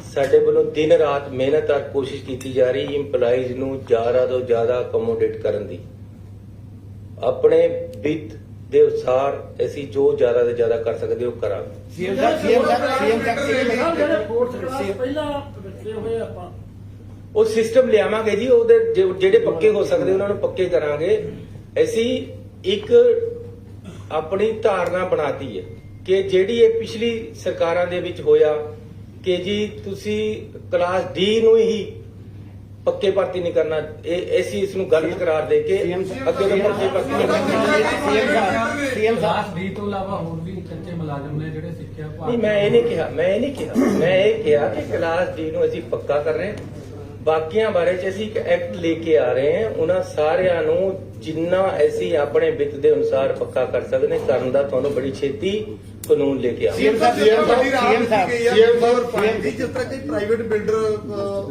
ਸਾਡੇ ਵੱਲੋਂ ਦਿਨ ਰਾਤ ਮਿਹਨਤ ਔਰ ਕੋਸ਼ਿਸ਼ ਕੀਤੀ ਜਾ ਰਹੀ ਇੰਪਲਾਈਜ਼ ਨੂੰ ਜ਼ਿਆਦਾ ਤੋਂ ਜ਼ਿਆਦਾ ਅਕੋਮੋਡੇਟ ਕਰਨ ਦੀ। ਆਪਣੇ ਵਿੱਤ ਦੇ ਅਨੁਸਾਰ ਅਸੀਂ ਜੋ ਜ਼ਿਆਦਾ ਤੋਂ ਜ਼ਿਆਦਾ ਕਰ ਸਕਦੇ ਹੋ ਕਰਾਂਗੇ। ਉਹ ਸਿਸਟਮ ਲਿਆਵਾਂਗੇ ਜੀ, ਉਹਦੇ ਜਿਹੜੇ ਪੱਕੇ ਹੋ ਸਕਦੇ ਉਹਨਾਂ ਨੂੰ ਪੱਕੇ ਕਰਾਂਗੇ। ਅਸੀਂ ਇੱਕ ਆਪਣੀ ਧਾਰਨਾ ਬਣਾਤੀ ਹੈ ਕਿ ਜਿਹੜੀ ਇਹ ਪਿਛਲੀ ਸਰਕਾਰਾਂ ਦੇ ਵਿੱਚ ਹੋਇਆ ਕਿ ਜੀ ਤੁਸੀਂ ਕਲਾਸ ਡੀ ਨੂੰ ਹੀ ਪੱਕੇ ਭਰਤੀ ਨਹੀਂ ਕਰਨਾ, ਇਹ ਅਸੀਂ ਇਸ ਨੂੰ ਗਲਤ ਕਰਾਰ ਦੇ ਕੇ ਅੱਗੇ ਤੋਂ ਪੱਕੇ ਭਰਤੀ ਸੀਐਮ ਸਾਹਿਬ ਡੀ ਤੋਂ ਇਲਾਵਾ ਹੋਰ ਵੀ ਕੱਚੇ ਮੁਲਾਜ਼ਮ ਨੇ ਜਿਹੜੇ ਸਿੱਖਿਆ ਨਹੀਂ, ਮੈਂ ਇਹ ਨਹੀਂ ਕਿਹਾ ਕਿ ਕਲਾਸ ਡੀ ਨੂੰ ਅਸੀਂ ਪੱਕਾ ਕਰ ਰਹੇ ਹਾਂ। ਬਾਕੀਆਂ ਬਾਰੇ ਚ ਅਸੀਂ ਇੱਕ ਐਕਟ ਲੈ ਕੇ ਆ ਰਹੇ ਹਾਂ, ਉਹਨਾਂ ਸਾਰਿਆਂ ਨੂੰ ਜਿੰਨਾ ਅਸੀਂ ਆਪਣੇ ਵਿੱਤ ਦੇ ਅਨੁਸਾਰ ਪੱਕਾ ਕਰ ਸਕਦੇ ਕਰਨ ਦਾ ਤੁਹਾਨੂੰ ਬੜੀ ਛੇਤੀ ਕਾਨੂੰਨ ਲੈ ਕੇ ਆਵਾਂਗੇ। ਜਿਸ ਤਰ੍ਹਾਂ ਕਿ ਪ੍ਰਾਈਵੇਟ ਬਿਲਡਰ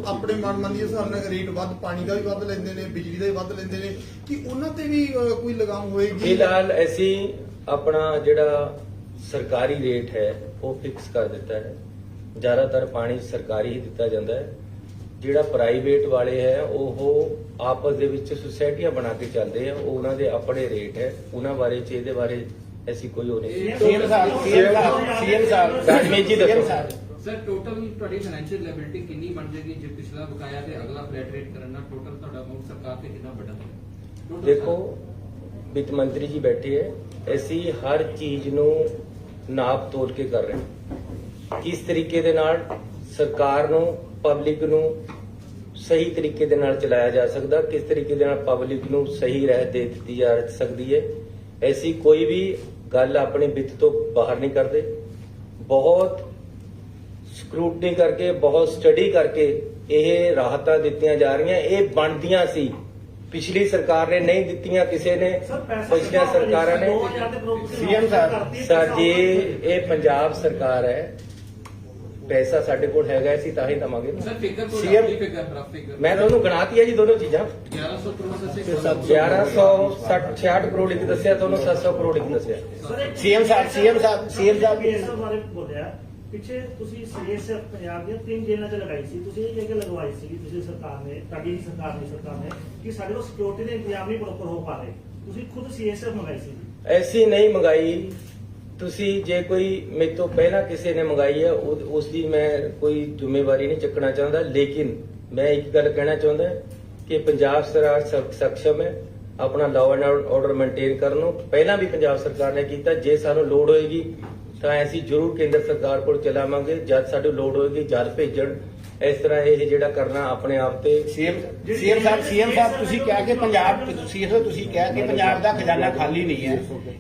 ਆਪਣੇ ਮਨਮਾਨੀ ਦੇ ਹਿਸਾਬ ਨਾਲ ਰੇਟ ਵੱਧ, ਪਾਣੀ ਦਾ ਵੀ ਵੱਧ ਲੈਂਦੇ ਨੇ, ਬਿਜਲੀ ਦਾ ਵੀ ਵੱਧ ਲੈਂਦੇ ਨੇ, ਕਿ ਉਹਨਾਂ ਤੇ ਵੀ ਕੋਈ ਲਗਾਮ ਹੋਏਗੀ? ਫਿਲਹਾਲ ਅਸੀਂ ਆਪਣਾ ਜਿਹੜਾ ਸਰਕਾਰੀ ਰੇਟ ਹੈ ਉਹ ਫਿਕਸ ਕਰ ਦਿੱਤਾ ਹੈ। ਜ਼ਿਆਦਾਤਰ ਪਾਣੀ ਸਰਕਾਰੀ ਹੀ ਦਿੱਤਾ ਜਾਂਦਾ ਹੈ। ਜਿਹੜਾ ਪ੍ਰਾਈਵੇਟ ਵਾਲੇ ਹੈ ਉਹ ਆਪਸ ਦੇ ਵਿੱਚ ਸੁਸਾਇਟੀਆਂ ਬਣਾ ਕੇ ਚੱਲਦੇ ਆ, ਉਹ ਉਹਨਾਂ ਦੇ ਆਪਣੇ ਰੇਟ ਹੈ, ਉਹਨਾਂ ਬਾਰੇ ਚ ਇਹਦੇ ਬਾਰੇ ਐਸੀ ਕੋਈ ਹੋ ਨਹੀਂ। ਸੀਐਮ ਸਾਹਿਬ ਰਾਜਮੀਤ ਜੀ ਦੱਸੋ ਸਰ, ਟੋਟਲ ਤੁਹਾਡੀ ਫਾਈਨੈਂਸ਼ੀਅਲ ਲਾਇਬਿਲਿਟੀ ਕਿੰਨੀ ਬਣ ਜਾਏਗੀ ਜੇ ਪਿਛਲਾ ਬਕਾਇਆ ਤੇ ਅਗਲਾ ਫਲੈਟ ਰੇਟ ਕਰਨਾ? ਟੋਟਲ ਤੁਹਾਡਾ ਅਮਾਉਂਟ ਸਰਕਾਰ ਤੇ ਕਿੰਨਾ ਵੱਡਾ? ਦੇਖੋ, ਵਿੱਤ ਮੰਤਰੀ ਜੀ ਬੈਠੇ ਹੈ, ਅਸੀਂ ਹਰ ਚੀਜ਼ ਨੂੰ ਨਾਪ ਤੋਲ ਕੇ ਕਰ ਰਹੇ ਹਾਂ। ਕਿਸ ਤਰੀਕੇ ਦੇ ਨਾਲ ਸਰਕਾਰ ਨੂੰ, ਪਬਲਿਕ ਨੂੰ ਸਹੀ ਤਰੀਕੇ ਦੇ ਨਾਲ ਚਲਾਇਆ ਜਾ ਸਕਦਾ, ਕਿਸ ਤਰੀਕੇ ਦੇ ਨਾਲ ਪਬਲਿਕ ਨੂੰ ਸਹੀ ਰਾਹ ਦੇ ਦਿੱਤੀ ਜਾ ਸਕਦੀ ਹੈ। ਐਸੀ ਕੋਈ ਵੀ ਗੱਲ ਆਪਣੇ ਵਿੱਤ ਤੋਂ ਬਾਹਰ ਨਹੀਂ ਕਰਦੇ। ਬਹੁਤ ਸਕਰੂਟਨੀ ਕਰਕੇ, ਬਹੁਤ ਸਟੱਡੀ ਕਰਕੇ ਇਹ ਰਾਹਤਾਂ ਦਿੱਤੀਆਂ ਜਾ ਰਹੀਆਂ। ਇਹ ਬਣਦੀਆਂ ਸੀ, ਪਿਛਲੀ ਸਰਕਾਰ ਨੇ ਨਹੀਂ ਦਿੱਤੀਆਂ, ਕਿਸੇ ਨੇ, ਪਿਛਲੀਆਂ ਸਰਕਾਰਾਂ ਨੇ। ਸੀਐਮ ਸਾਹਿਬ ਸਾਡੀ ਇਹ ਪੰਜਾਬ ਸਰਕਾਰ ਹੈ, ਪੈਸਾ ਸਾਡੇ ਕੋਲ ਹੈਗਾ, ਅਸੀਂ ਤਾਂ ਹੀ ਦਵਾਂਗੇ। ਸਰ, ਫਿਗਰ ਕੋਈ CM ਫਿਗਰ ਰਫ ਫਿਗਰ ਮੈਂ ਤੁਹਾਨੂੰ ਗਣਾਤੀ ਹੈ ਜੀ ਦੋਨੋਂ ਚੀਜ਼ਾਂ। 1100 ਕਰੋੜ ਸੇ 1166 ਕਰੋੜ ਇੱਕ ਦੱਸਿਆ, ਤੁਹਾਨੂੰ 700 ਕਰੋੜ ਇੱਕ ਦੱਸਿਆ। ਸੀਐਮ ਸਾਹਿਬ ਇਸ ਬਾਰੇ ਬੋਲਿਆ ਪਿੱਛੇ ਤੁਸੀਂ ਸੀਐਸਐਫ ਪੰਜਾਬ ਦੀਆਂ 3 ਜੇਲ੍ਹਾਂ 'ਚ ਲਗਾਈ ਸੀ, ਤੁਸੀਂ ਇਹ ਕਹਿ ਕੇ ਲਗਵਾਈ ਸੀ ਤੁਸੀਂ ਸਰਕਾਰ ਨੇ, ਤੁਹਾਡੀ ਸਰਕਾਰ ਨੇ ਕਿ ਸਾਡੇ ਕੋਲ ਸਿਕਿਉਰਿਟੀ ਦੇ ਇੰਤਜ਼ਾਮ ਨਹੀਂ ਪ੍ਰੋਪਰ ਹੋ ਪਾ ਰਹੇ, ਤੁਸੀਂ ਖੁਦ ਸੀਐਸਐਫ ਮੰਗਾਈ ਸੀ। ਐਸੀ ਨਹੀਂ ਮੰਗਾਈ। ਤੁਸੀਂ ਜੇ ਕੋਈ ਮੇਰੇ ਤੋਂ ਪਹਿਲਾਂ ਕਿਸੇ ਨੇ ਮੰਗਾਈ ਹੈ ਉਸ ਦੀ ਮੈਂ ਕੋਈ ਜ਼ਿੰਮੇਵਾਰੀ ਨਹੀਂ ਚੱਕਣਾ ਚਾਹੁੰਦਾ, ਲੇਕਿਨ ਮੈਂ ਇੱਕ ਗੱਲ ਕਹਿਣਾ ਚਾਹੁੰਦਾ ਕਿ ਪੰਜਾਬ ਸਰਕਾਰ ਸક્ષਮ ਹੈ ਆਪਣਾ ਲਾਅ ਐਂਡ ਆਰਡਰ ਮੇਨਟੇਨ ਕਰਨ ਨੂੰ। ਪਹਿਲਾਂ ਵੀ ਪੰਜਾਬ ਸਰਕਾਰ ਨੇ ਕੀਤਾ। ਜੇ ਸਾਨੂੰ ਲੋੜ ਹੋਏਗੀ ਤਾਂ ਅਸੀਂ ਜ਼ਰੂਰ ਕੇਂਦਰ ਸਰਕਾਰ ਕੋਲ ਚਲਾਵਾਂਗੇ। ਜਦ ਸਾਨੂੰ ਲੋੜ ਹੋਏਗੀ ਜਦ ਭੇਜਣ। ਇਸ ਤਰ੍ਹਾਂ ਇਹ ਜਿਹੜਾ ਕਰਨਾ ਆਪਣੇ ਆਪ ਤੇ ਸੀਐਮ ਸਾਹਿਬ ਤੁਸੀਂ ਕਿਹਾ ਕਿ ਪੰਜਾਬ ਤੁਸੀਂ ਕਿਹਾ ਕਿ ਪੰਜਾਬ ਦਾ ਖਜ਼ਾਨਾ ਖਾਲੀ ਨਹੀਂ ਹੈ।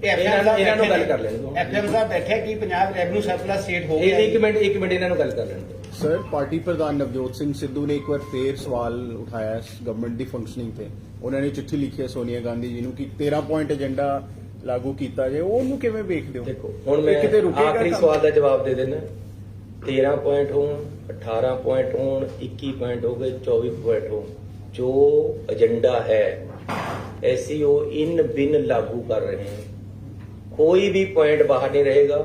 ਇਹਨਾਂ ਨੂੰ ਗੱਲ ਕਰ ਲੈਣ। ਐਫਐਮ ਸਾਹਿਬ ਬੈਠੇ ਕਿ ਪੰਜਾਬ ਰੈਵਨਿਊ ਸਰਪਲਸ ਸਟੇਟ ਹੋ ਇਹ ਗਿਆ। ਇੱਕ ਮਿੰਟ ਇਹਨਾਂ ਨੂੰ ਗੱਲ ਕਰ ਲੈਣ। ਸਰ, ਪਾਰਟੀ ਪ੍ਰਧਾਨ ਨਵਜੋਤ ਸਿੰਘ ਸਿੱਧੂ ਨੇ ਇੱਕ ਵਾਰ ਫੇਰ ਸਵਾਲ ਉਠਾਇਆ ਗਵਰਨਮੈਂਟ ਦੀ ਫੰਕਸ਼ਨਿੰਗ ਤੇ। ਉਹਨਾਂ ਨੇ ਚਿੱਠੀ ਲਿਖੀ ਹੈ ਸੋਨੀਆ ਗਾਂਧੀ ਜੀ ਨੂੰ ਕਿ 13 ਪੁਆਇੰਟ ਏਜੰਡਾ ਲਾਗੂ ਕੀਤਾ ਜਾਏ। ਉਹਨੂੰ ਕਿਵੇਂ ਵੇਖਦੇ ਹੋ? ਦੇਖੋ ਹੁਣ ਮੈਂ ਆਖਰੀ ਸਵਾਲ ਦਾ ਜਵਾਬ ਦੇ ਦੇਣਾ। 13 ਪੁਆਇੰਟ ਹੋਣ, 18 ਪੁਆਇੰਟ ਹੋਣ, 21 ਪੁਆਇੰਟ ਹੋ ਗਏ, 24 ਪੁਆਇੰਟ ਹੋਣ, ਜੋ ਏਜੰਡਾ ਹੈ ਐਸੀ ਉਹ ਇਨ ਬਿਨ ਲਾਗੂ ਕਰ ਰਹੇ हैं। ਕੋਈ ਵੀ ਪੁਆਇੰਟ ਬਾਹਰ ਨਹੀਂ ਰਹੇਗਾ।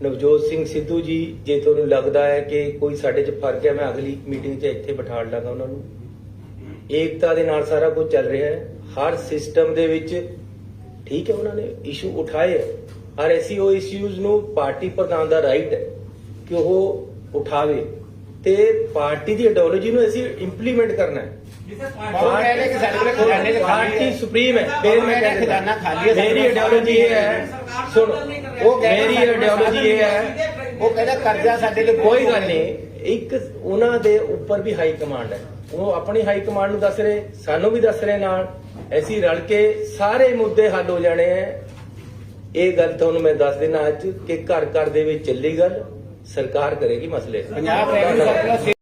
ਨਵਜੋਤ ਸਿੰਘ ਸਿੱਧੂ ਜੀ, ਜੇ ਤੁਹਾਨੂੰ ਲੱਗਦਾ ਹੈ ਕਿ ਕੋਈ ਸਾਡੇ 'ਚ ਫਰਕ ਹੈ, ਮੈਂ ਅਗਲੀ ਮੀਟਿੰਗ 'ਚ ਇੱਥੇ ਬਿਠਾ ਲਾਂਗਾ ਉਹਨਾਂ ਨੂੰ। ਏਕਤਾ ਦੇ ਨਾਲ ਸਾਰਾ ਕੁਝ ਚੱਲ ਰਿਹਾ ਹੈ ਹਰ ਸਿਸਟਮ ਦੇ ਵਿੱਚ। ਠੀਕ ਹੈ, ਉਹਨਾਂ ਨੇ ਇਸ਼ੂ ਉਠਾਏ ਹੈ। ਹਰ ਐਸੀ ਇਸ਼ੂਜ਼ ਨੂੰ ਪਾਰਟੀ ਪ੍ਰਧਾਨ ਦਾ ਰਾਈਟ ਹੈ ਕਿ ਉਹ ਉਠਾਵੇ ਤੇ ਪਾਰਟੀ ਦੀ ਆਈਡੀਓਲੋਜੀ ਨੂੰ ਅਸੀਂ ਇੰਪਲੀਮੈਂਟ ਕਰਨਾ ਹੈ। ਪਾਰਟੀ ਸੁਪਰੀਮ ਹੈ। ਫਿਰ ਮੈਂ ਖਜ਼ਾਨਾ ਖਾਲੀ ਹੈ। ਮੇਰੀ ਆਈਡੀਓਲੋਜੀ ਇਹ ਹੈ, ਸੁਣੋ, ਮੇਰੀ ਆਈਡੀਓਲੋਜੀ ਇਹ ਹੈ, ਉਹ ਕਹਿੰਦਾ ਕਰਜ਼ਾ ਸਾਡੇ ਲਈ ਕੋਈ ਗੱਲ ਨਹੀਂ। ਇੱਕ ਉਹਨਾਂ ਦੇ ਉੱਪਰ ਵੀ ਹਾਈ ਕਮਾਂਡ ਹੈ। ਉਹ ਆਪਣੀ ਹਾਈ ਕਮਾਂਡ ਨੂੰ ਦੱਸ ਰਹੇ, ਸਾਨੂੰ ਵੀ ਦੱਸ ਰਹੇ ਨਾਲ। ਅਸੀਂ ਰਲ ਕੇ ਸਾਰੇ ਮੁੱਦੇ ਹੱਲ ਹੋ ਜਾਣੇ ਹੈ। ਇਹ ਗੱਲ ਤੁਹਾਨੂੰ ਮੈਂ ਦੱਸ ਦੇਣਾ ਅੱਜ ਕਿ ਘਰ ਘਰ ਦੇ ਵਿੱਚ ਚੱਲੀ ਗੱਲ। ਸਰਕਾਰ ਕਰੇਗੀ ਮਸਲੇ। Punjab revenue surplus